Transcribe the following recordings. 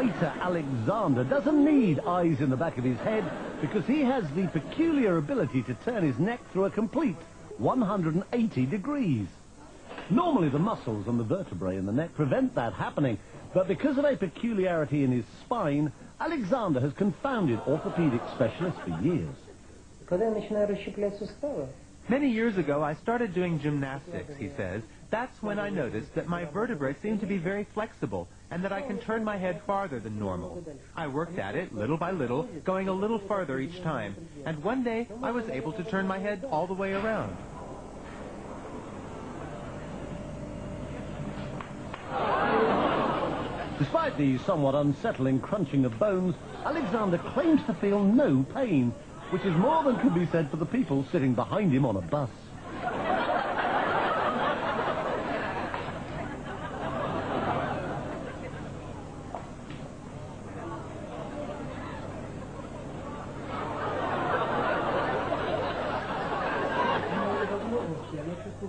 waiter Alexander doesn't need eyes in the back of his head because he has the peculiar ability to turn his neck through a complete 180 degrees. Normally the muscles and the vertebrae in the neck prevent that happening, but because of a peculiarity in his spine, Alexander has confounded orthopedic specialists for years. Many years ago, I started doing gymnastics, he says. That's when I noticed that my vertebrae seem to be very flexible and that I can turn my head farther than normal. I worked at it little by little, going a little farther each time, and one day I was able to turn my head all the way around. Despite the somewhat unsettling crunching of bones, Alexander claims to feel no pain, which is more than can be said for the people sitting behind him on a bus.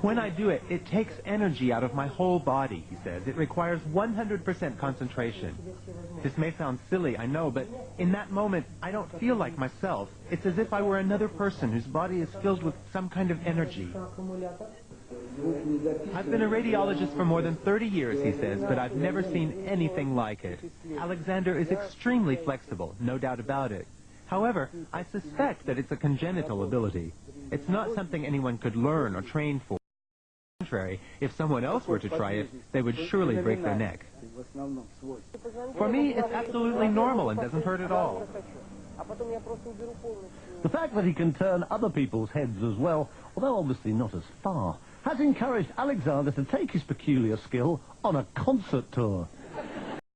When I do it, it takes energy out of my whole body, he says. It requires 100% concentration. This may sound silly, I know, but in that moment, I don't feel like myself. It's as if I were another person whose body is filled with some kind of energy. I've been a radiologist for more than 30 years, he says, but I've never seen anything like it. Alexander is extremely flexible, no doubt about it. However, I suspect that it's a congenital ability. It's not something anyone could learn or train for. On the contrary, if someone else were to try it, they would surely break their neck. For me, it's absolutely normal and doesn't hurt at all. The fact that he can turn other people's heads as well, although obviously not as far, has encouraged Alexander to take his peculiar skill on a concert tour.